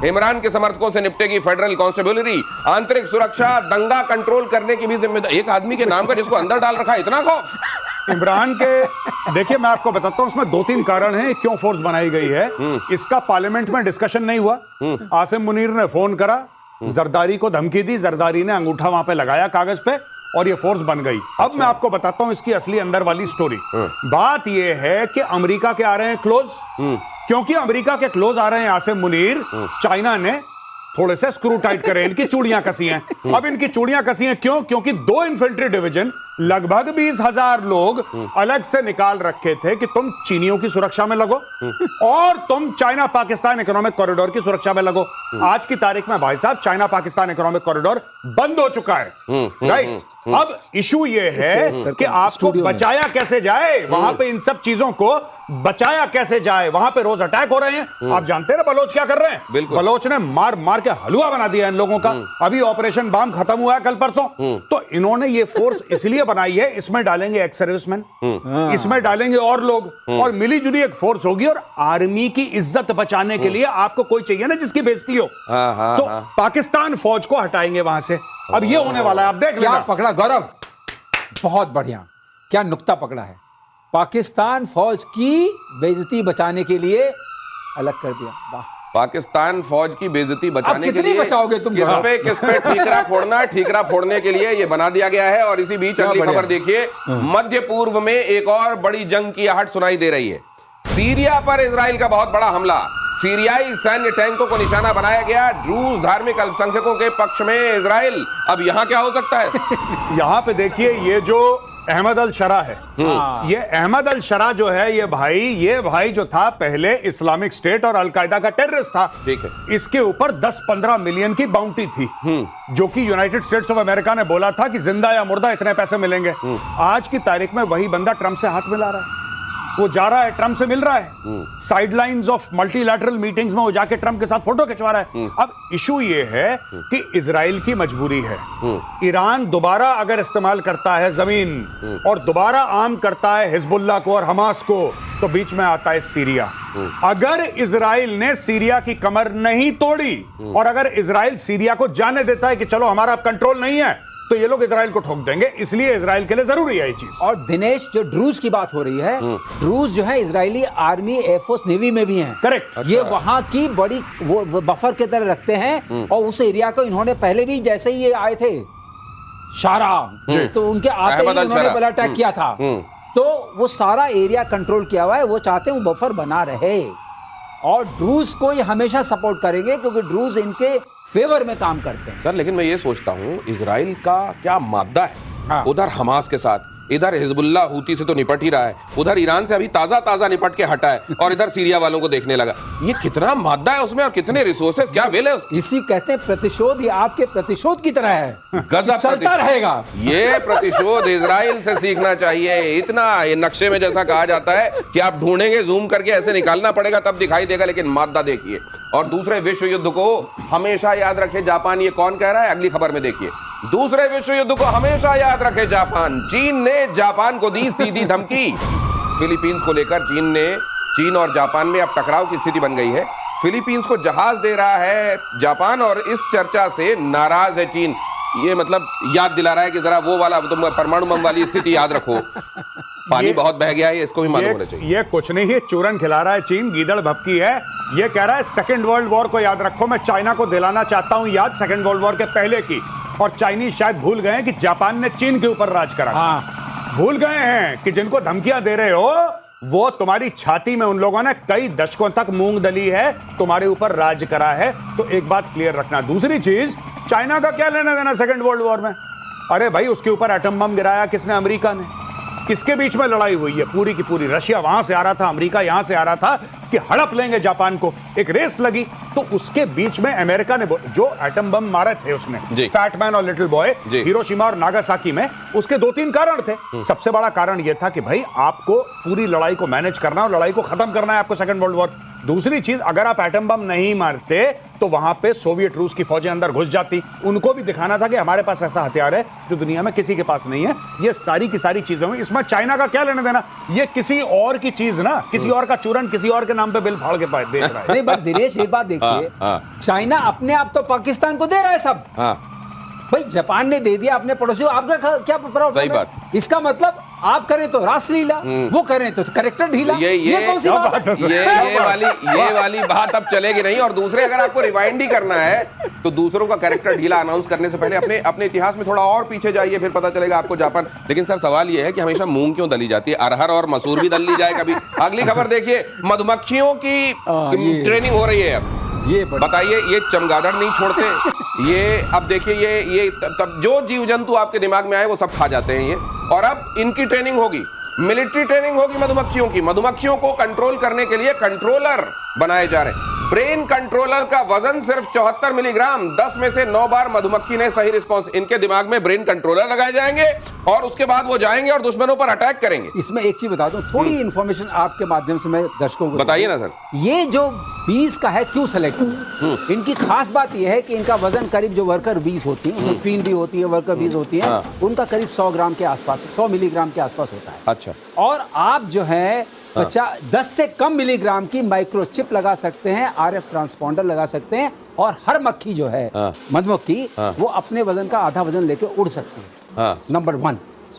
इमरान के समर्थकों से निपटेगी फेडरल कांस्टेबलरी। आंतरिक सुरक्षा, दंगा कंट्रोल करने की भी जिम्मेदारी। एक आदमी के नाम का जिसको अंदर डाल रखा है, इतना खौफ इमरान के। देखिए मैं आपको बताता हूं, इसमें 2-3 कारण हैं क्यों फोर्स बनाई गई है। इसका पार्लियामेंट में डिस्कशन नहीं हुआ। आसिम मुनीर ने फोन करा, जरदारी को धमकी दी, जरदारी ने अंगूठा वहां पे लगाया कागज पे और ये फोर्स बन गई। अब मैं आपको बताता हूं इसकी असली अंदर वाली स्टोरी। बात ये है कि अमेरिका के आ रहे हैं क्लोज। क्योंकि अमेरिका के क्लोज आ रहे हैं आसिम मुनीर, चाइना ने थोड़े से स्क्रू टाइट करे, इनकी चूड़ियां कसी हैं। अब इनकी चूड़ियां कसी हैं क्यों? क्योंकि 2 इन्फेंट्री डिवीजन, लगभग 20,000 लोग अलग से निकाल रखे थे कि तुम चीनियों की सुरक्षा में लगो और तुम चाइना पाकिस्तान इकोनॉमिक कॉरिडोर की सुरक्षा में लगो। आज की तारीख में भाई साहब चाइना पाकिस्तान इकोनॉमिक कॉरिडोर बंद हो चुका है, राइट? अब इशू ये है कि आपको बचाया कैसे जाए, वहां पे इन सब चीजों को बचाया कैसे जाए। वहां पे रोज अटैक हो रहे हैं। आप जानते हैं ना बलोच क्या कर रहे हैं? बलोच ने मार मार के हलवा बना दिया इन लोगों का। अभी ऑपरेशन बाम खत्म हुआ है कल परसों। तो इन्होंने ये फोर्स इसलिए बनाई है, इसमें डालेंगे एक्स सर्विसमैन, इसमें डालेंगे और लोग, और मिली जुली एक फोर्स होगी। और आर्मी की इज्जत बचाने के लिए आपको कोई चाहिए ना जिसकी बेइज्जती हो। तो पाकिस्तान फौज को हटाएंगे वहां से। अब ये होने वाला है, आप देख लेना। क्या पकड़ा गौरव, बहुत बढ़िया, क्या नुक्ता पकड़ा है। पाकिस्तान फौज की बेइज्जती बचाने के लिए अलग कर दिया। वाह, पाकिस्तान फौज की बेइज्जती बचाने के लिए बचाओगे तुम? किस पे ठीकरा फोड़ना, ठीकरा फोड़ने के लिए ये बना दिया गया है। और इसी बीच अगली खबर देखिए, मध्य पूर्व में एक और बड़ी जंग की आहट सुनाई दे रही है। सीरिया पर इजराइल का बहुत बड़ा हमला। सीरियाई सैन्य टैंकों को निशाना बनाया गया। ड्रूज धार्मिक अल्पसंख्यकों के पक्ष में इजराइल। अब यहां क्या हो सकता है? यहां पे देखिए, ये जो अहमद अल शरा है, ये अहमद अल शरा जो है, ये भाई जो था पहले इस्लामिक स्टेट और अलकायदा का टेररिस्ट था। ठीक है। इसके ऊपर 10-15 मिलियन की बाउंटी थी, जो कि यूनाइटेड स्टेट्स ऑफ अमेरिका ने बोला था कि जिंदा या मुर्दा इतने पैसे मिलेंगे। आज की तारीख में वही बंदा ट्रंप से हाथ मिला रहा है। वो जा रहा है, ट्रंप से मिल रहा है, साइडलाइंस ऑफ मल्टीलैटरल मीटिंग्स में वो जाके ट्रंप के साथ फोटो खिंचवा रहा है। अब इशू ये है कि इजराइल की मजबूरी है। ईरान दोबारा अगर इस्तेमाल करता है जमीन और दोबारा आर्म करता है हिजबुल्लाह को और हमास को, तो बीच में आता है सीरिया। अगर इजराइल ने सीरिया की कमर नहीं तोड़ी और अगर इजराइल सीरिया को जाने देता है कि चलो हमारा अब कंट्रोल नहीं है, तो ये लोग इजराइल को ठोक देंगे। इसलिए इजराइल के लिए जरूरी है ये चीज। और दिनेश, जो ड्रूज की बात हो रही है, ड्रूज जो है इजरायली आर्मी, एयरफोर्स, नेवी में भी हैं। करेक्ट। ये वहां की बड़ी वो बफर के तरह रखते हैं। और उस एरिया को इन्होंने पहले भी, जैसे ही ये आए थे शारा, तो उनके आते ही उन्होंने बड़ा अटैक किया था। तो वो सारा एरिया कंट्रोल किया हुआ है। वो चाहते हैं वो बफर बना रहे और ड्रूज को ये हमेशा सपोर्ट करेंगे क्योंकि ड्रूज इनके फेवर में काम करते हैं। सर, लेकिन मैं ये सोचता हूं, इजराइल का क्या मादा है? हाँ। उधर हमास के साथ, इधर हिजबुल्लाह हूती से तो निपट ही रहा है, उधर ईरान से अभी ताजा निपट के हटा है, और इधर सीरिया वालों को देखने लगा। ये कितना मादा है उसमें और कितने रिसोर्सेस, क्या वेल है उसकी। इसी कहते हैं प्रतिशोध, ये आपके प्रतिशोध की तरह है, गजब चलता रहेगा। ये प्रतिशोध इजराइल से सीखना चाहिए। इतना ये नक्शे में जैसा कहा जाता है कि आप ढूंढेंगे, जूम करके ऐसे निकालना पड़ेगा तब दिखाई देगा, लेकिन मादा देखिए। और दूसरे विश्व युद्ध को हमेशा याद रखे जापान। ये कौन कह रहा है? अगली खबर में देखिए। दूसरे विश्व युद्ध को हमेशा याद रखे जापान। चीन ने जापान को दी सीधी धमकी। फिलीपींस को लेकर चीन और जापान में अब टकराव की स्थिति बन गई है। फिलीपींस को जहाज दे रहा है जापान और इस चर्चा से नाराज है चीन। ये मतलब याद दिला रहा है कि जरा वो वाला तुम परमाणु बम वाली स्थिति याद रखो। पानी बहुत बह गया है, इसको भी मालूम होना चाहिए। ये कुछ नहीं है, चूरन खिला रहा है चीन, गीदड़ भपकी है। ये कह रहा है सेकेंड वर्ल्ड वॉर को याद रखो। मैं चाइना को दिलाना चाहता हूं याद सेकेंड वर्ल्ड वॉर के पहले की। और चाइनीज शायद भूल गए कि जापान ने चीन के ऊपर राज करा। भूल गए हैं कि जिनको धमकियां दे रहे हो वो तुम्हारी छाती में उन लोगों ने कई दशकों तक मूंग दली है, तुम्हारे ऊपर राज करा है। तो एक बात क्लियर रखना। दूसरी चीज, चाइना का क्या लेना देना सेकेंड वर्ल्ड वॉर में? अरे भाई, उसके ऊपर एटम बम गिराया किसने? अमेरिका ने। किसके बीच में लड़ाई हुई है? पूरी की पूरी रशिया वहां से आ रहा था, अमेरिका यहां से आ रहा था कि हड़प लेंगे जापान को। एक रेस लगी, तो उसके बीच में अमेरिका ने जो एटम बम मारे थे उसने, फैटमैन और लिटिल बॉय, हिरोशिमा और नागासाकी में, उसके 2-3 कारण थे। सबसे बड़ा कारण यह था कि भाई आपको पूरी लड़ाई को मैनेज करना और लड़ाई को खत्म करना है आपको सेकेंड वर्ल्ड वॉर। दूसरी चीज, अगर आप एटम बम नहीं मारते तो वहां पे सोवियत रूस की फौजें अंदर घुस जाती। उनको भी दिखाना था कि हमारे पास ऐसा हथियार है जो दुनिया में किसी के पास नहीं है। ये सारी की सारी चीजें हुई, इसमें चाइना का क्या लेना देना? ये किसी और की चीज ना, किसी और का चूरन किसी और के नाम पे बिल फाड़ के बेच रहा है। नहीं बट दिनेश एक बात देखिए, चाइना अपने आप तो पाकिस्तान को दे रहा है सब। भाई जापान ने दे दिया अपने पड़ोसियों, आपका क्या प्रॉब्लम? सही बात। इसका मतलब आप करें तो रासलीला, वो करें तो करेक्टर ढीला। ये कौन सी बात है? ये वाली बात अब चलेगी नहीं। और दूसरे, अगर आपको रिवाइंड ही करना है तो दूसरों का कैरेक्टर ढीला अनाउंस करने से पहले अपने इतिहास में थोड़ा और पीछे जाइए, फिर पता चलेगा आपको जापान। लेकिन सर सवाल ये है कि हमेशा मूंग क्यों दली जाती है? अरहर और मसूर भी दल ली जाए कभी। अगली खबर देखिए, मधुमक्खियों की ट्रेनिंग हो रही है अब। ये बताइए, ये चमगादड़ नहीं छोड़ते ये। अब देखिए, ये तब जो जीव जंतु आपके दिमाग में आए वो सब खा जाते हैं ये। और अब इनकी ट्रेनिंग होगी, मिलिट्री ट्रेनिंग होगी मधुमक्खियों की। मधुमक्खियों को कंट्रोल करने के लिए कंट्रोलर बनाए जा रहे हैं। ब्रेन कंट्रोलर का वजन सिर्फ 74 मिलीग्राम। 10 में से 9 बार मधुमक्खी ने सही रिस्पॉन्स। इनके दिमाग में ब्रेन कंट्रोलर लगाए जाएंगे और उसके बाद वो जाएंगे और दुश्मनों पर अटैक करेंगे। इसमें एक चीज बता दूं, थोड़ी इंफॉर्मेशन आपके माध्यम से मैं दर्शकों को बताइए ना सर। ये जो 20 का है क्यों सेलेक्ट? इनकी खास बात यह है कि इनका वजन करीब, जो वर्कर 20 होती है उसमें क्वीन भी होती है, वर्कर 20 होती है, उनका करीब 100 ग्राम के आसपास, 100 मिलीग्राम के आसपास होता है। अच्छा। और आप जो है 10 से कम मिलीग्राम की माइक्रोचिप लगा सकते हैं, आरएफ ट्रांसपॉन्डर लगा सकते हैं, और हर मक्खी जो है मधुमक्खी वो अपने वजन का आधा वजन लेके उड़ सकती है। नंबर 1।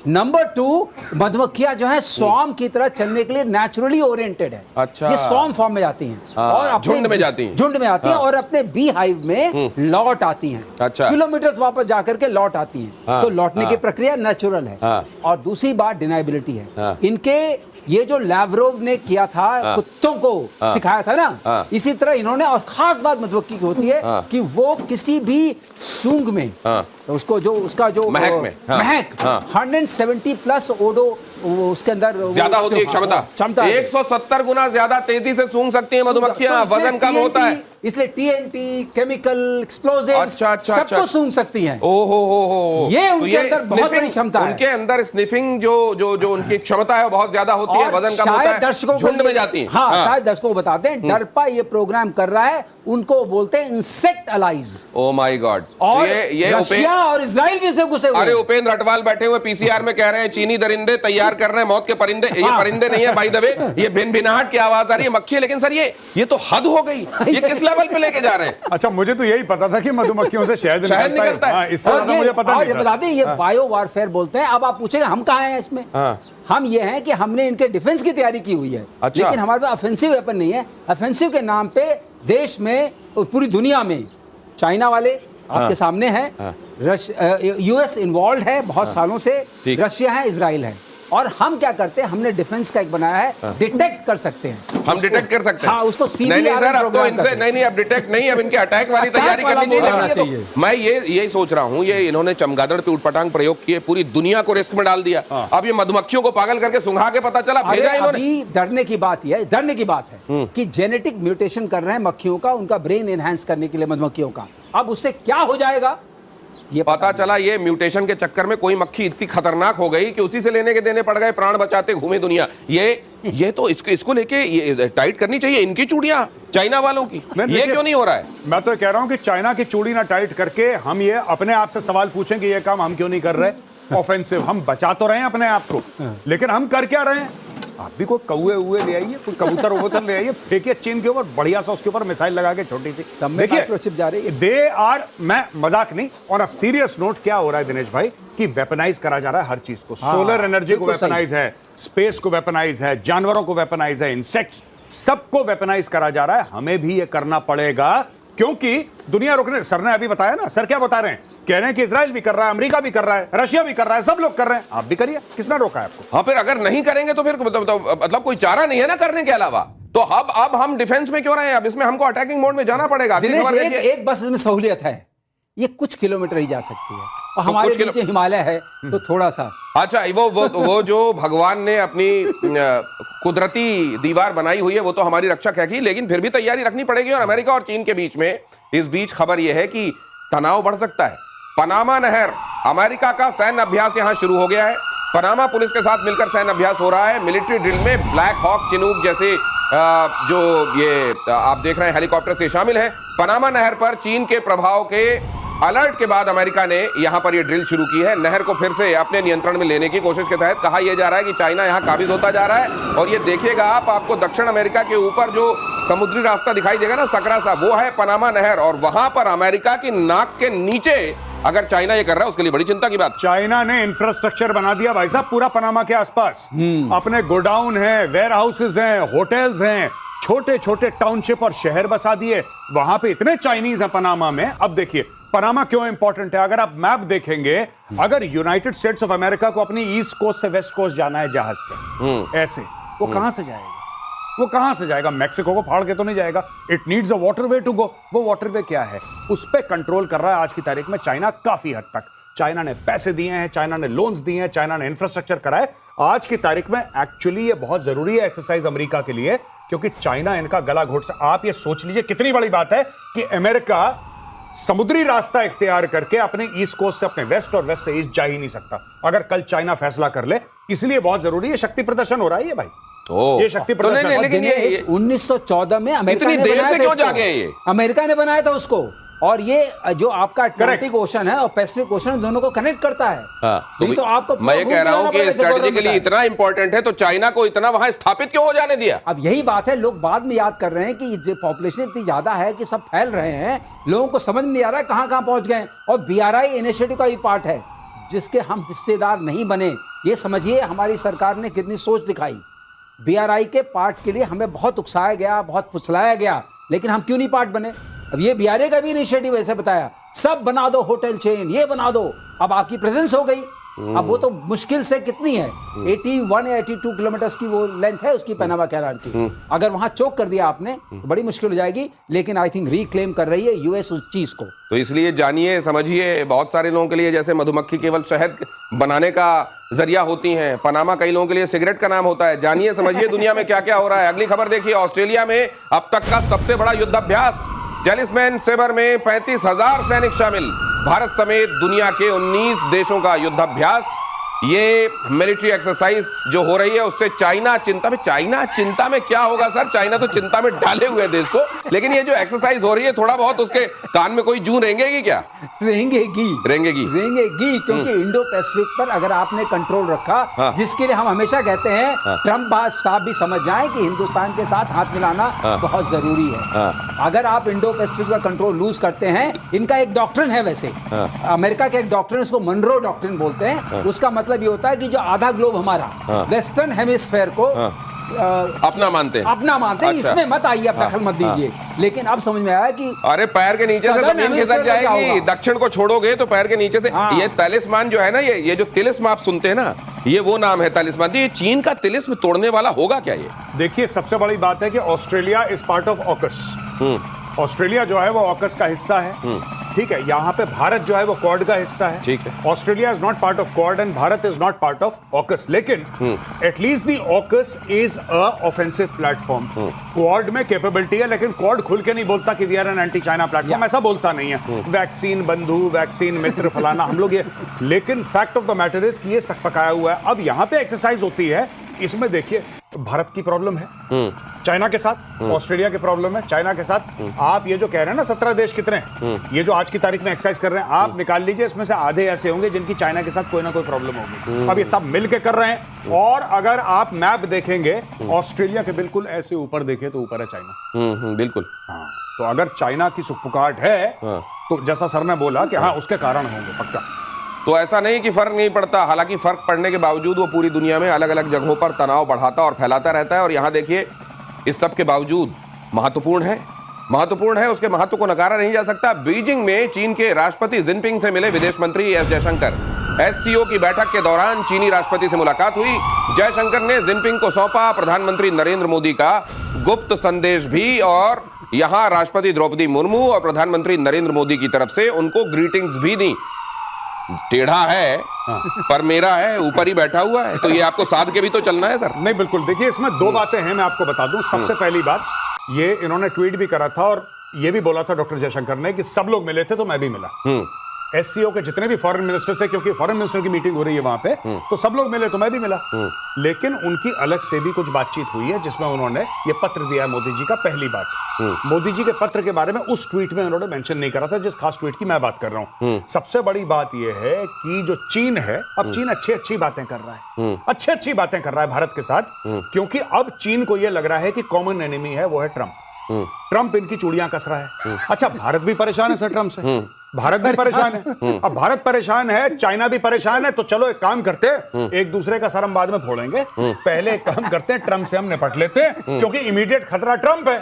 नंबर 2, मधुमक्खियां जो है स्वार्म की तरह चलने के लिए नेचुरली ओरिएंटेड है। अच्छा। ये स्वार्म फॉर्म में जाती हैं और अपने झुंड में जाती हैं। झुंड में आती हैं और अपने बी हाइव में लौट आती हैं। अच्छा। किलोमीटर्स वापस जाकर के लौट आती हैं। तो लौटने की प्रक्रिया नेचुरल है। और दूसरी बात डिनाइबिलिटी है। इनके ये जो लैवरोव ने किया था, कुत्तों को सिखाया था ना, इसी तरह इन्होंने। और खास बात मधुमक्खी की होती है कि वो किसी भी सूंघ में उसको जो उसका जो महक 170 प्लस ओडो उसके अंदर ज्यादा होती है क्षमता 170 गुना ज्यादा तेजी से सूंघ सकती है मधुमक्खियां। वजन कम होता है इसलिए टीएनटी, केमिकल, एक्सप्लोजिव सबको सूंघ सकती हैं। ये उनके अंदर बहुत बड़ी क्षमता है। उनके अंदर स्निफिंग जो उनकी क्षमता है वो बहुत ज्यादा होती है, वजन कम होता है, दर्शकों झुंड में जाती है। हाँ, शायद दर्शकों को बताते हैं, डरपा ये प्रोग्राम कर रहा है, उनको बोलते हैं insect allies. Oh my god. और ये रशिया और इजराइल भी इससे घुसे हुए। अरे उपेंद्र अटवाल बैठे हुए पीसीआर में कह रहे हैं चीनी दरिंदे तैयार कर रहे हैं मौत के परिंदे। ये परिंदे नहीं है बाय द वे, ये भिनभिनाहट की आवाज आ रही है, मक्खी है। लेकिन सर ये तो हद हो गई, ये किस लेवल पे लेके जा रहे हैं? अच्छा, मुझे तो यही पता था कि मधुमक्खियों से शहद निकलता है। इससे ज्यादा मुझे पता नहीं था। बताते ये बायो वारफेयर बोलते हैं। अब आप पूछेंगे हम कहाँ हैं इसमें? हम ये हैं कि हमने इनके डिफेंस की तैयारी की हुई है। अच्छा। लेकिन हमारे पास ऑफेंसिव वेपन नहीं है। ऑफेंसिव के नाम पे देश में, पूरी दुनिया में चाइना वाले आपके सामने हैं, यूएस इन्वॉल्व है बहुत सालों से, रशिया है, इजराइल है। और हम क्या करते हैं, हमने डिफेंस का एक बनाया है, डिटेक्ट कर सकते हैं। हम डिटेक्ट कर सकते हैं। हाँ, उसको नहीं सर, अब तो इनसे नहीं, अब डिटेक्ट नहीं, अब इनके अटैक वाली तैयारी करनी चाहिए। मैं यही सोच रहा हूँ, ये इन्होंने चमगादड़ पे उटपटांग प्रयोग किए, पूरी दुनिया को रिस्क में डाल दिया। अब ये मधुमक्खियों को पागल करके सुंघा के पता चला भेजा इन्होंने। डरने की बात है कि जेनेटिक म्यूटेशन कर रहे हैं मक्खियों का, उनका ब्रेन एनहांस करने के लिए मधुमक्खियों का। अब उससे क्या हो जाएगा ये पता चला। ये म्यूटेशन के चक्कर में कोई मक्खी इतनी खतरनाक हो गई कि उसी से लेने के देने पड़ गए, प्राण बचाते घूमे दुनिया। ये तो इसको लेके ये टाइट करनी चाहिए इनकी चूड़ियां, चाइना वालों की। ये क्यों नहीं हो रहा है? मैं तो कह रहा हूं कि चाइना की चूड़ी ना टाइट करके हम ये अपने आप से सवाल पूछें कि ये काम हम क्यों नहीं कर रहे। ऑफेंसिव हम बचा तो रहे हैं अपने आप को, लेकिन हम कर क्या रहे हैं? आप भी कोई कौए हुए ले आइए, कोई कबूतर वबूतर ले आइए, फेंकिए चीन के ऊपर, बढ़िया सा उसके ऊपर मिसाइल लगा के छोटी सी। देखिए जा रही है। दे आर, मैं मजाक नहीं, और सीरियस नोट क्या हो रहा है दिनेश भाई, कि वेपनाइज करा जा रहा है हर चीज को। सोलर एनर्जी को वेपनाइज है, स्पेस को वेपनाइज है, जानवरों को वेपनाइज है, इंसेक्ट्स, सबको वेपनाइज करा जा रहा है। हमें भी ये करना पड़ेगा, क्योंकि दुनिया रोकने। सर ने अभी बताया ना, सर क्या बता रहे हैं, कह रहे हैं कि इजराइल भी कर रहा है, अमेरिका भी कर रहा है, रशिया भी कर रहा है, सब लोग कर रहे हैं, आप भी करिए। किसने रोका है आपको? हाँ, फिर अगर नहीं करेंगे तो फिर मतलब कोई चारा नहीं है ना करने के अलावा। तो अब हम डिफेंस में क्यों रहे हैं? अब इसमें हमको अटैकिंग मोड में जाना पड़ेगा। एक बस इसमें सहूलियत है, ये कुछ किलोमीटर ही जा सकती है, और तो हमारे नीचे हिमालय है तो थोड़ा सा। अच्छा, वो जो भगवान ने अपनी कुदरती दीवार बनाई हुई है वो तो हमारी रक्षक है की, लेकिन फिर भी तैयारी रखनी पड़ेगी। और अमेरिका और चीन के बीच में इस बीच खबर यह है कि तनाव बढ़ सकता है। पनामा नहर, अमेरिका का सैन्य अभ्यास यहां शुरू हो गया है। पनामा पुलिस के साथ मिलकर सैन्य अभ्यास हो रहा है। मिलिट्री ड्रिल में ब्लैक हॉक, चिनूक जैसे जो ये आप देख रहे हैं हेलीकॉप्टर से शामिल है। पनामा नहर पर चीन के प्रभाव के अलर्ट के बाद अमेरिका ने यहां पर ये ड्रिल शुरू की है। नहर को फिर से अपने नियंत्रण में लेने की कोशिश के तहत कहा यह जा रहा है कि चाइना यहां काबिज होता जा रहा है। और ये देखिएगा आपको दक्षिण अमेरिका के ऊपर जो समुद्री रास्ता दिखाई देगा ना, सकरा सा, वो है पनामा नहर। और वहां पर अमेरिका की नाक के नीचे अगर चाइना ये कर रहा है, उसके लिए बड़ी चिंता की बात। चाइना ने इंफ्रास्ट्रक्चर बना दिया भाई साहब पूरा पनामा के आसपास। अपने गोडाउन है, वेयर हाउसेज हैं, होटल्स हैं, छोटे छोटे टाउनशिप और शहर बसा दिए। वहां पे इतने चाइनीज हैं पनामा में। अब देखिए पनामा क्यों इंपॉर्टेंट है। अगर आप मैप देखेंगे, अगर यूनाइटेड स्टेट्स ऑफ अमेरिका को अपनी ईस्ट कोस्ट से वेस्ट कोस्ट जाना है जहाज से, ऐसे वो कहां से जाएगा? वो कहां से जाएगा? मैक्सिको को फाड़ के तो नहीं जाएगा। It needs a waterway to go. वो वाटरवे क्या है? उस पर कंट्रोल कर रहा है आज की तारीख में चाइना काफी हद तक। चाइना ने पैसे दिए हैं, चाइना ने लोन्स दिए हैं, चाइना ने इंफ्रास्ट्रक्चर कराए। आज की तारीख में एक्चुअली ये बहुत जरूरी है एक्सरसाइज अमेरिका के लिए, क्योंकि चाइना इनका गला घोट से। आप ये सोच लीजिए कितनी बड़ी बात है कि अमेरिका समुद्री रास्ता इख्तियार करके अपने ईस्ट कोस्ट से अपने वेस्ट और वेस्ट से ईस्ट जा ही नहीं सकता अगर कल चाइना फैसला कर ले। इसलिए बहुत जरूरी है। शक्ति प्रदर्शन हो रहा है ये भाई। ये शक्ति तो नहीं, प्रदर्शन। लेकिन ये 1914 में अमेरिका इतनी ने देर बनाया से था क्यों इसको। जागे हैं ये? अमेरिका ने बनाया था उसको। और ये जो आपका अटलांटिक ओशन है और पैसिफिक ओशन, दोनों को कनेक्ट करता है। नहीं तो आपको मैं ये कह रहा हूं कि स्ट्रेटजी के लिए इतना इंपॉर्टेंट है तो चाइना को इतना वहां स्थापित क्यों हो जाने दिया? अब यही बात है, लोग बाद में याद कर रहे हैं कि जो पॉपुलेशन इतनी ज्यादा है कि सब फैल रहे हैं, लोगों को समझ नहीं आ रहा है कहां कहां पहुंच गए। और बीआरआई इनिशिएटिव का भी पार्ट है जिसके हम हिस्सेदार नहीं बने। ये समझिए हमारी सरकार ने कितनी सोच दिखाई। बीआरआई के पार्ट के लिए हमें बहुत उकसाया गया, बहुत फुसलाया गया, लेकिन हम क्यों नहीं पार्ट बने? अब ये बीआरआई का भी इनिशिएटिव ऐसे बताया, सब बना दो होटल चेन, ये बना दो। अब आपकी प्रेजेंस हो गई। अब वो तो मुश्किल से कितनी है, 81 या 82 किलोमीटर की वो लेंथ है उसकी पनामा कैनाल की। अगर वहां चोक कर दिया आपने तो बड़ी मुश्किल हो जाएगी। लेकिन आई थिंक रिक्लेम कर रही है यूएस उस चीज को। तो इसलिए जानिए, समझिए, बहुत सारे लोगों के लिए जैसे मधुमक्खी केवल शहद बनाने का जरिया होती हैं, पनामा कई लोगों के लिए सिगरेट का नाम होता है। जानिए, समझिए दुनिया में क्या क्या हो रहा है। अगली खबर देखिए, ऑस्ट्रेलिया में अब तक का सबसे बड़ा युद्धाभ्यास। जेलिसमैन सेबर में 35,000 सैनिक शामिल। भारत समेत दुनिया के 19 देशों का युद्धाभ्यास। ये मिलिट्री एक्सरसाइज जो हो रही है उससे चाइना चिंता में क्या होगा सर? चाइना तो चिंता में डाले हुए है देश को। लेकिन ये जो एक्सरसाइज हो रही है, थोड़ा बहुत उसके कान में कोई जूं रेंगेगी क्या? रेंगेगी क्योंकि इंडो पैसिफिक पर अगर आपने कंट्रोल रखा, जिसके लिए हम हमेशा कहते हैं, ट्रम्प साहब भी समझ जाएं कि हिंदुस्तान के साथ हाथ मिलाना बहुत जरूरी है। अगर आप इंडो पैसिफिक का कंट्रोल लूज करते हैं, इनका एक डॉक्ट्रिन है वैसे, अमेरिका का एक डॉक्ट्रिन, उसको मनरो डॉक्ट्रिन बोलते हैं। उसका मतलब ये होता है कि जो आधा ग्लोब हमारा वेस्टर्न हेमिस्फेयर को अपना मानते हैं। अच्छा। इसमें मत आइए, अपना दखल मत दीजिए। लेकिन अब समझ में आया कि अरे पैर के नीचे से जमीन खिसक जाएगी। दक्षिण को छोड़ोगे तो पैर के नीचे से। ये तलिस्मान जो है ना, ये जो तिलिस्म आप सुनते हैं ना, ये वो नाम है तलिस्मान। ये चीन का तिलिस्म तोड़ने वाला होगा क्या? ये देखिए, सबसे बड़ी बात है कि Australia is part of AUKUS. Australia जो है वो ऑकस का हिस्सा है। ठीक है, यहाँ पे भारत जो है वो क्वाड का हिस्सा है। ठीक है। Australia is not part of Quad and Bharat is not part of AUKUS. लेकिन at least the AUKUS is a offensive platform. Quad में कैपेबिलिटी है, लेकिन क्वाड खुल के नहीं बोलता कि we are an anti China platform. ऐसा बोलता नहीं है। वैक्सीन बंधु, वैक्सीन मित्र, फलाना हम लोग ये। लेकिन fact of the matter is कि ये सक पकाया हुआ है। अब यहाँ पे एक्सरसाइज होती है। इसमें देखिए, भारत की प्रॉब्लम है चाइना के साथ, ऑस्ट्रेलिया की प्रॉब्लम है चाइना के साथ। आप ये जो कह रहे हैं ना 17 देश कितने, ये जो आज की तारीख में एक्सरसाइज कर रहे हैं, आप निकाल लीजिए, इसमें से आधे ऐसे होंगे जिनकी चाइना के साथ कोई ना कोई प्रॉब्लम होगी। अब ये सब मिलके कर रहे हैं। और अगर आप मैप देखेंगे, ऑस्ट्रेलिया के बिल्कुल ऐसे ऊपर देखे तो ऊपर है चाइना। बिल्कुल। हाँ, तो अगर चाइना की सुखपुकाट है तो जैसा सर ने बोला कि हाँ, उसके कारण होंगे पक्का। तो ऐसा नहीं कि फर्क नहीं पड़ता। हालांकि फर्क पड़ने के बावजूद वो पूरी दुनिया में अलग अलग जगहों पर तनाव बढ़ाता और फैलाता रहता है। और यहाँ देखिए, इस सब के बावजूद महत्वपूर्ण है, उसके महत्व को नकारा नहीं जा सकता। बीजिंग में चीन के राष्ट्रपति जिनपिंग से मिले विदेश मंत्री एस जयशंकर। एससीओ की बैठक के दौरान चीनी राष्ट्रपति से मुलाकात हुई। जयशंकर ने जिनपिंग को सौंपा प्रधानमंत्री नरेंद्र मोदी का गुप्त संदेश भी। और यहां राष्ट्रपति द्रौपदी मुर्मू और प्रधानमंत्री नरेंद्र मोदी की तरफ से उनको ग्रीटिंग्स भी दी। टेढ़ा है पर मेरा है, ऊपर ही बैठा हुआ है, तो ये आपको साध के भी तो चलना है सर। नहीं, बिल्कुल। देखिए, इसमें दो बातें हैं, मैं आपको बता दूं। सबसे पहली बात, ये इन्होंने ट्वीट भी करा था और ये भी बोला था डॉक्टर जयशंकर ने कि सब लोग मिले थे तो मैं भी मिला। एससीओ के जितने भी फॉरेन मिनिस्टर से, क्योंकि फॉरेन मिनिस्टर की मीटिंग हो रही है वहां पे, तो सब लोग मिले, तो मैं भी मिला। लेकिन उनकी अलग से भी कुछ बातचीत हुई है जिसमें उन्होंने ये पत्र दिया है मोदी जी का। पहली बात, मोदी जी के पत्र के बारे में उस ट्वीट में उन्होंने मेंशन नहीं करा था जिस खास ट्वीट की मैं बात कर रहा हूं। सबसे बड़ी बात यह है कि जो चीन है, अब चीन अच्छी अच्छी बातें कर रहा है, अच्छी अच्छी बातें कर रहा है भारत के साथ, क्योंकि अब चीन को यह लग रहा है कि कॉमन एनिमी है वो है ट्रंप। ट्रंप इनकी चूड़ियां कस रहा है। अच्छा, भारत भी परेशान है सर ट्रंप से, भारत भी परेशान है। अब भारत परेशान है, चाइना भी परेशान है, तो चलो एक काम करते हैं, एक दूसरे का सर हम बाद में फोड़ेंगे, पहले एक काम करते हैं, ट्रंप से हम निपट लेते हैं, क्योंकि इमीडिएट खतरा ट्रंप है।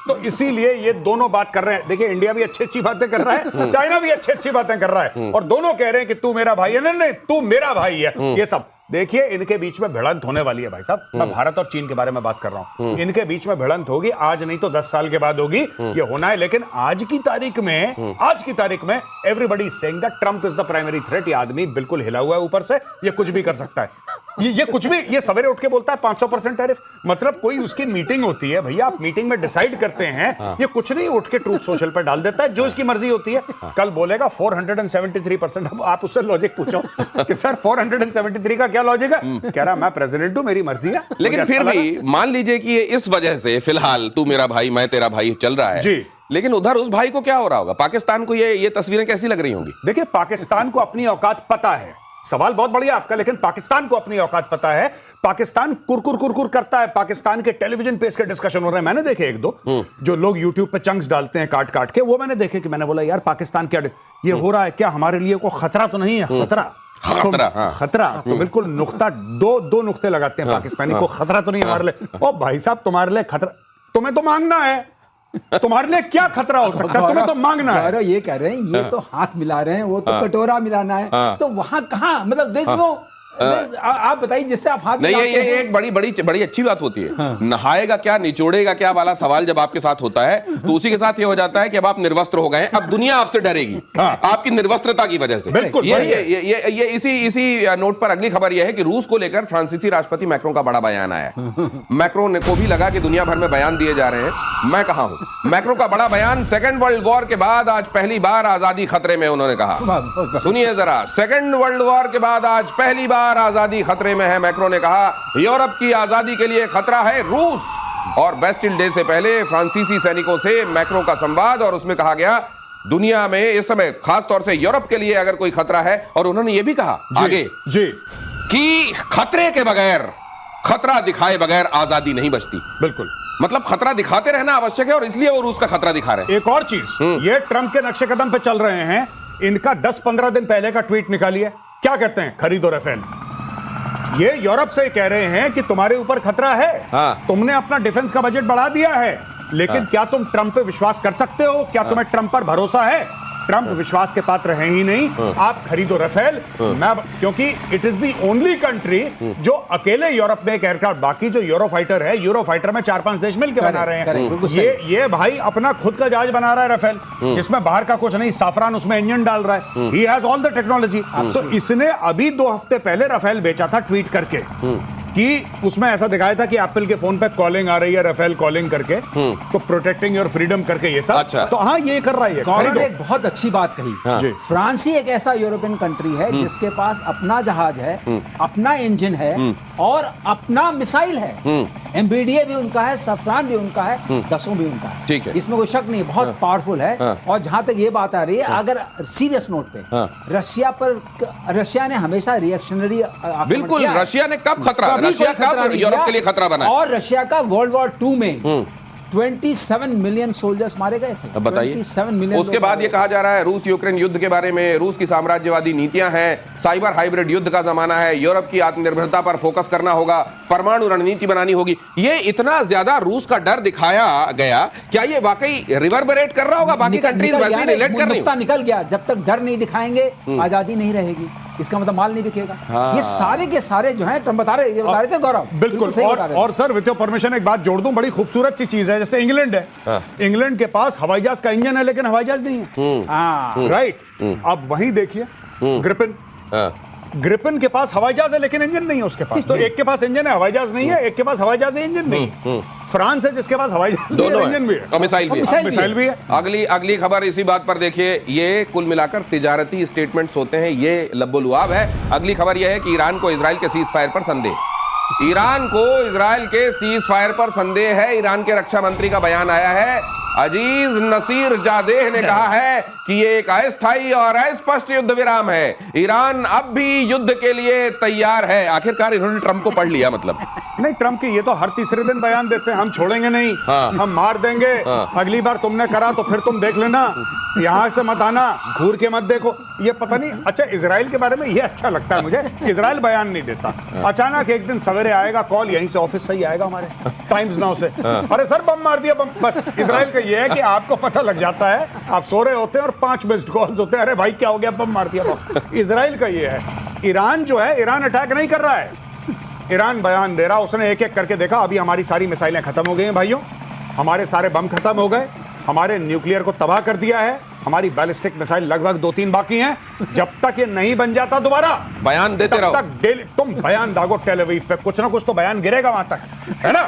तो इसीलिए ये दोनों बात कर रहे हैं। देखिए, इंडिया भी अच्छी अच्छी बातें कर रहा है, चाइना भी अच्छी अच्छी बातें कर रहा है, और दोनों कह रहे हैं कि तू मेरा भाई है। नहीं नहीं, तू मेरा भाई है। ये सब देखिए, इनके बीच में भिड़ंत होने वाली है भाई साहब। मैं भारत और चीन के बारे में बात कर रहा हूं। इनके बीच में भिड़ंत होगी, आज नहीं तो 10 साल के बाद होगी, ये होना है। लेकिन आज की तारीख में everybody is saying that Trump is the primary threat. ये आदमी बिल्कुल हिला हुआ है ऊपर से, ये कुछ भी कर सकता है। ये कुछ भी, ये सवेरे उठ के बोलता है 500% टैरिफ। मतलब कोई उसकी मीटिंग होती है, भैया आप मीटिंग में डिसाइड करते हैं, ये कुछ नहीं उठ के ट्रूथ सोशल पर डाल देता है, जो इसकी मर्जी होती है। कल बोलेगा 473%। अब आप उससे लॉजिक पूछो कि सर 473 का क्या लॉजिक है? कह रहा मैं प्रेसिडेंट हूं, मेरी मर्जी है। लेकिन फिर भी मान लीजिए कि ये इस वजह से फिलहाल तू मेरा भाई मैं तेरा भाई चल रहा है जी, लेकिन उधर उस भाई को क्या हो रहा होगा? पाकिस्तान को ये तस्वीरें कैसी लग रही होंगी? देखिए, पाकिस्तान को अपनी औकात पता है। सवाल बहुत बढ़िया आपका, लेकिन पाकिस्तान को अपनी औकात पता है। पाकिस्तान कुरकुर करता है। पाकिस्तान के टेलीविजन पे इसके डिस्कशन हो रहे हैं, मैंने देखे एक दो, जो लोग यूट्यूब पे चंक्स डालते हैं काट काट के, वो मैंने देखे कि मैंने बोला यार पाकिस्तान क्या ये हो रहा है, क्या हमारे लिए कोई खतरा तो नहीं है? खतरा तो बिल्कुल नुक्ता, दो नुक्ते लगाते हैं पाकिस्तानी को। खतरा तो नहीं हमारे लिए। ओ भाई साहब, तुम्हारे लिए खतरा, तुम्हें तो मांगना है। तुम्हारे लिए क्या खतरा हो सकता है? तुम्हें तो मांगना है। ये कह रहे हैं, ये तो हाथ मिला रहे हैं, वो तो कटोरा मिलाना है। तो वहां कहां, मतलब देखो, आप बताइए, जिससे आप हाथ नहीं, ये एक बड़ी अच्छी बात होती है। नहाएगा क्या, निचोड़ेगा क्या वाला सवाल जब आपके साथ होता है, तो उसी के साथ ये हो जाता है कि अब आप निर्वस्त्र हो गए, अब दुनिया आपसे डरेगी आपकी निर्वस्त्रता की वजह से। बिल्कुल। ये इसी नोट पर अगली खबर यह है कि रूस को लेकर फ्रांसीसी राष्ट्रपति मैक्रों का बड़ा बयान आया है। मैक्रों को भी लगा कि दुनिया भर में बयान दिए जा रहे हैं, मैं कहां हूं। मैक्रों का बड़ा बयान, सेकेंड वर्ल्ड वॉर के बाद आज पहली बार आजादी खतरे में, उन्होंने कहा। सुनिए जरा, सेकेंड वर्ल्ड वॉर के बाद आज पहली बार आजादी खतरे में है। मैक्रों ने कहा यूरोप की आजादी के लिए खतरा है रूस। और बेस्टिल डे से पहले फ्रांसीसी सैनिकों से मैक्रों का संवाद, और उसमें कहा गया दुनिया में इस समय खास तौर से यूरोप के लिए अगर कोई खतरा है, और उन्होंने यह भी कहा आगे कि खतरे के बगैर, खतरा दिखाए बगैर आजादी नहीं बचती। बिल्कुल, मतलब खतरा दिखाते रहना आवश्यक है, और इसलिए वो रूस का खतरा दिखा रहे हैं। एक और चीज, ये ट्रंप के नक्शे कदम पे चल रहे हैं। इनका 10-15 दिन पहले का ट्वीट निकालिए, क्या कहते हैं? खरीदो राफेल। ये यूरोप से कह रहे हैं कि तुम्हारे ऊपर खतरा है, तुमने अपना डिफेंस का बजट बढ़ा दिया है, लेकिन क्या तुम ट्रंप पे विश्वास कर सकते हो? क्या तुम्हें ट्रंप पर भरोसा है? ट्रंप विश्वास के पात्र हैं ही नहीं। आप खरीदो राफेल, क्योंकि it is the only country जो अकेले यूरोप में एक एयरक्राफ्ट, बाकी जो यूरो फाइटर है, यूरो फाइटर में 4-5 देश मिलकर बना रहे हैं। ये भाई अपना खुद का जहाज बना रहा है राफेल, जिसमें बाहर का कुछ नहीं, साफरान उसमें इंजन डाल रहा है। He has all the technology. तो इसने अभी 2 हफ्ते पहले राफेल बेचा था, ट्वीट करके कि उसमें ऐसा दिखाया था कि एप्पल के फोन पे कॉलिंग आ रही है, राफेल कॉलिंग करके, तो प्रोटेक्टिंग योर फ्रीडम करके ये सब। अच्छा। तो हाँ, ये कर रहा है। कॉर्नर एक बहुत अच्छी बात कही। फ्रांस ही एक ऐसा यूरोपियन कंट्री है जिसके पास अपना जहाज है, अपना इंजन है, और अपना मिसाइल है। एमबीडीए भी उनका है, सफरान भी उनका है, दसों भी उनका है। ठीक है, इसमें कोई शक नहीं, बहुत पावरफुल है। और जहां तक ये बात आ रही है, अगर सीरियस नोट पे रशिया ने हमेशा रिएक्शनरी, बिल्कुल, रशिया ने कब खतरा, रशिया कब यूरोप के लिए खतरा बना, और रशिया का वर्ल्ड वॉर 2 में 27 मिलियन सोल्जर्स मारे गए थे। अब बताइए, 27 मिलियन। उसके बाद ये कहा जा रहा है रूस यूक्रेन युद्ध के बारे में, रूस की साम्राज्यवादी नीतियां हैं, साइबर हाइब्रिड युद्ध का जमाना है, यूरोप की आत्मनिर्भरता पर फोकस करना होगा, परमाणु रणनीति बनानी होगी। ये इतना ज्यादा रूस का डर दिखाया गया, क्या ये वाकई रिवर्बरेट कर रहा होगा? बाकी कंट्रीज वैसे ही रिलेट कर रही हैं। निकल गया, जब तक डर नहीं दिखाएंगे आजादी नहीं रहेगी, इसका मतलब माल नहीं बिकेगा। ये सारे के सारे जो हैं ट्रंप बता रहे थे गौरव। बिल्कुल। और सर, विद योर परमिशन एक बात जोड़ दूं, बड़ी खूबसूरत सी चीज है। जैसे इंग्लैंड है, इंग्लैंड के पास हवाई जहाज का इंजन है, लेकिन हवाई जहाज नहीं है। राइट। अब वहीं देखिए ग्रिपिन, ग्रिपेन के पास हवाई जहाज है लेकिन इंजन नहीं है उसके पास। तो एक के पास इंजन है, हवाई जहाज नहीं है, एक के पास हवाई जहाज है, इंजन नहीं है। फ्रांस है जिसके पास हवाई जहाज दोनों है, इंजन भी है और मिसाइल भी है। मिसाइल भी है। अगली खबर इसी बात पर देखिए, ये कुल मिलाकर तिजारती स्टेटमेंट्स होते हैं, ये लब्बो-लुआब है। अगली खबर यह है कि ईरान को इजराइल के सीज फायर पर संदेह। ईरान को इजराइल के सीज फायर पर संदेह है। ईरान के रक्षा मंत्री का बयान आया है। अजीज नसीर जादेह ने कहा है कि ये एक अस्थायी और अस्पष्ट युद्ध विराम है। ईरान अब भी युद्ध के लिए तैयार है। आखिरकार इन्होंने ट्रंप को पढ़ लिया मतलब। नहीं, ट्रंप की ये तो हर तीसरे दिन बयान देते हैं, हम छोड़ेंगे नहीं, हम मार देंगे, अगली बार तुमने करा तो फिर तुम देख लेना, यहां से मत आना, घूर के मत देखो। ये पता नहीं, अच्छा इजराइल के बारे में ये अच्छा लगता है मुझे, इजराइल बयान नहीं देता। अचानक एक दिन सवेरे आएगा कॉल, यहीं से ऑफिस से ही आएगा हमारे टाइम्स नाउ से, अरे सर बम मार दिया बम। बस इजराइल का ये है कि आपको पता लग जाता है, आप सो रहे होते हैं और 5 मिस्ड कॉल्स होते हैं, अरे भाई क्या हो गया, बम मार दिया बम। इजराइल का ये है। ईरान जो है, ईरान अटैक नहीं कर रहा है, ईरान बयान दे रहा, उसने एक एक करके देखा, अभी हमारी सारी मिसाइलें खत्म हो गई हैं भाइयों, हमारे सारे बम खत्म हो गए, हमारे न्यूक्लियर को तबाह कर दिया है, हमारी बैलिस्टिक मिसाइल लगभग 2-3 बाकी हैं, जब तक ये नहीं बन जाता दोबारा बयान देते रहो, तब तक डेली तुम बयान दागो टेल अवीव पे, कुछ ना कुछ तो बयान गिरेगा वहां तक, है ना।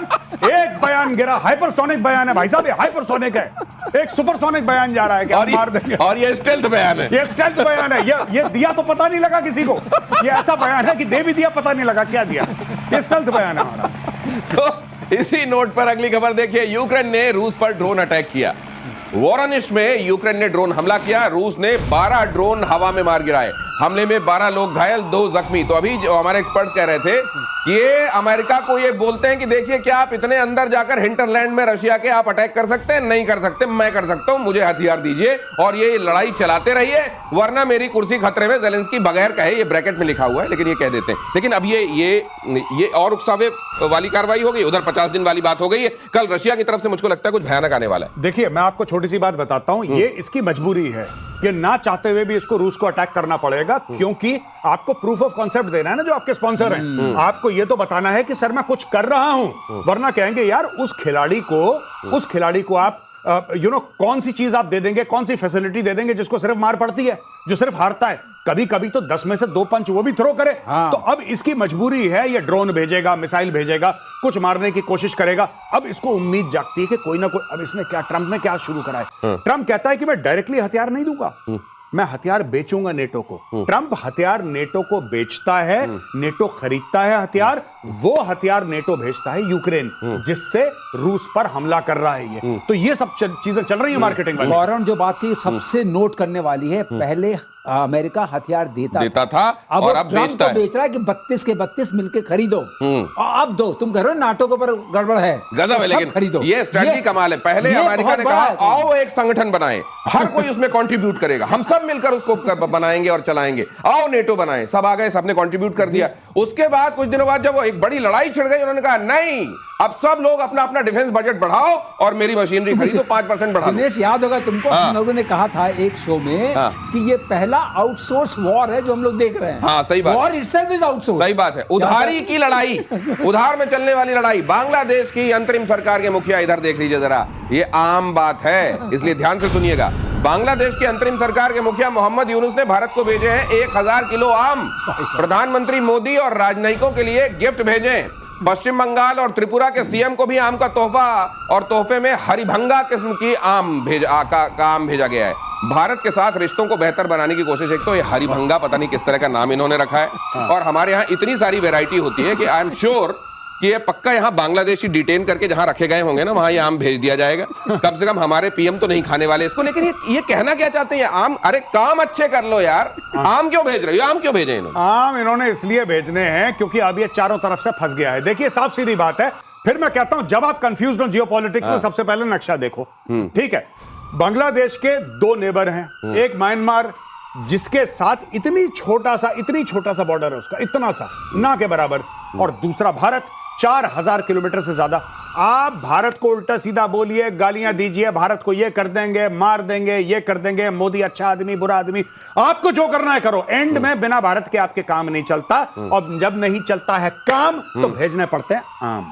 एक बयान गिरा, हाइपरसोनिक बयान है भाई साहब, ये हाइपरसोनिक है, एक सुपरसोनिक बयान जा रहा है कि हम मार देंगे, और ये स्टेल्थ बयान है, ये स्टेल्थ बयान है, ये दिया तो पता नहीं लगा किसी को, ये ऐसा बयान है कि दे भी दिया पता नहीं लगा क्या दिया, ये स्टेल्थ बयान है हमारा। तो इसी नोट पर अगली खबर देखिए, यूक्रेन ने रूस पर ड्रोन अटैक किया। वोरोनिश में यूक्रेन ने ड्रोन हमला किया, रूस ने 12 ड्रोन हवा में मार गिराए। हमले में 12 लोग घायल, 2 जख्मी। तो अभी जो हमारे एक्सपर्ट्स कह रहे थे कि ये अमेरिका को ये बोलते हैं कि देखिए क्या आप इतने अंदर जाकर हिंटरलैंड में रशिया के आप अटैक कर सकते हैं? नहीं कर सकते, मैं कर सकता हूं, मुझे हथियार दीजिए और ये लड़ाई चलाते रहिए, वरना मेरी कुर्सी खतरे में। ज़ेलेंस्की बगैर कहे, ये ब्रैकेट में लिखा हुआ है लेकिन ये कह देते हैं। लेकिन अब ये और उकसावे वाली कार्रवाई हो गई, उधर 50 दिन वाली बात हो गई है। कल रशिया की तरफ से मुझको लगता है कुछ भयानक आने वाला है। देखिए मैं आपको छोटी सी बात बताता हूं, ये इसकी मजबूरी है, ये ना चाहते हुए भी इसको रूस को अटैक करना पड़ेगा, क्योंकि आपको प्रूफ ऑफ कॉन्सेप्ट देना है ना, जो आपके स्पॉन्सर हैं, आपको ये तो बताना है कि सर मैं कुछ कर रहा हूं, वरना कहेंगे यार उस खिलाड़ी को आप कौन सी चीज आप दे देंगे, कौन सी फैसिलिटी दे देंगे जिसको सिर्फ मार पड़ती है, जो सिर्फ हारता है, कभी कभी तो 10 में से 2 पंच वो भी थ्रो करे। तो अब इसकी मजबूरी है, ये ड्रोन भेजेगा, मिसाइल भेजेगा, कुछ मारने की कोशिश करेगा। अब इसको उम्मीद जागती है कि कोई ना कोई, अब इसने क्या, ट्रंप ने क्या शुरू करा है, ट्रंप कहता है कि मैं डायरेक्टली हथियार नहीं दूंगा, मैं हथियार बेचूंगा नेटो को। ट्रंप हथियार नेटो को बेचता है, नेटो खरीदता है हथियार, वो हथियार नेटो भेजता है यूक्रेन, जिससे रूस पर हमला कर रहा है ये। तो ये सब चीजें चल रही है मार्केटिंग वाली। गौरव जो बात की सबसे नोट करने वाली है, पहले अमेरिका हथियार देता था, और अब ट्रंप तो बेच रहा है कि 32 के 32 मिलकर खरीदो, अब दो, तुम कह रहे हो नाटो के ऊपर गड़बड़ है, गजब है, लेकिन खरीदो। ये स्ट्रेटजी कमाल है। पहले अमेरिका ने कहा आओ एक संगठन बनाएं, हर कोई उसमें कंट्रीब्यूट करेगा, हम सब मिलकर उसको बनाएंगे और चलाएंगे, आओ नेटो बनाएं, सब आ गए, सबने कंट्रीब्यूट कर दिया। उसके बाद कुछ दिनों बाद जब वो एक बड़ी लड़ाई छिड़ गई, उन्होंने कहा नहीं, अब सब लोग अपना अपना डिफेंस बजट बढ़ाओ और मेरी मशीनरी खरीदो, 5% बढ़ा दो। दिनेश याद होगा तुमको, हम लोगों ने कहा था एक शो में कि ये पहला आउटसोर्स वॉर है जो हम लोग देख रहे हैं। हाँ, सही बात, वॉर इटसेल्फ इज आउटसोर्स। सही बात है, उधारी की लड़ाई, उधार में चलने वाली लड़ाई। बांग्लादेश की अंतरिम सरकार के मुखिया, इधर देख लीजिए जरा, ये आम बात है, इसलिए ध्यान से सुनिएगा। बांग्लादेश की अंतरिम सरकार के मुखिया मोहम्मद यूनुस ने भारत को भेजे हैं 1000 किलो आम। प्रधानमंत्री मोदी और राजनयिकों के लिए गिफ्ट भेजे। पश्चिम बंगाल और त्रिपुरा के सीएम को भी आम का तोहफा, और तोहफे में हरिभंगा किस्म की आम भेजा गया है। भारत के साथ रिश्तों को बेहतर बनाने की कोशिश, एक तो ये हरिभंगा पता नहीं किस तरह का नाम इन्होंने रखा है, और हमारे यहाँ इतनी सारी वैरायटी होती है कि आई एम श्योर कि ये पक्का यहाँ बांग्लादेशी डिटेन करके जहां रखे गए होंगे ना, वहां ये आम भेज दिया जाएगा। कम से कम हमारे पीएम तो नहीं खाने वाले इसको। लेकिन ये कहना क्या चाहते हैं, आम, अरे काम अच्छे कर लो यार, आम क्यों भेज रहे हो, आम क्यों भेजे इन्होंने? आम इन्होंने इसलिए भेजने हैं क्योंकि अब ये चारों तरफ से फंस गया है। देखिए साफ सीधी बात है, फिर मैं कहता हूं जब आप कंफ्यूज्ड हो जियोपॉलिटिक्स में, सबसे पहले नक्शा देखो, ठीक है। बांग्लादेश के 2 नेबर हैं, एक म्यांमार जिसके साथ इतनी छोटा सा बॉर्डर है उसका, इतना सा ना के बराबर, और दूसरा भारत 4000 किलोमीटर से ज्यादा। आप भारत को उल्टा सीधा बोलिए, गालियां दीजिए, भारत को ये कर देंगे, मार देंगे, ये कर देंगे, मोदी अच्छा आदमी बुरा आदमी, आपको जो करना है करो, एंड में बिना भारत के आपके काम नहीं चलता, और जब नहीं चलता है काम तो भेजने पड़ते हैं आम।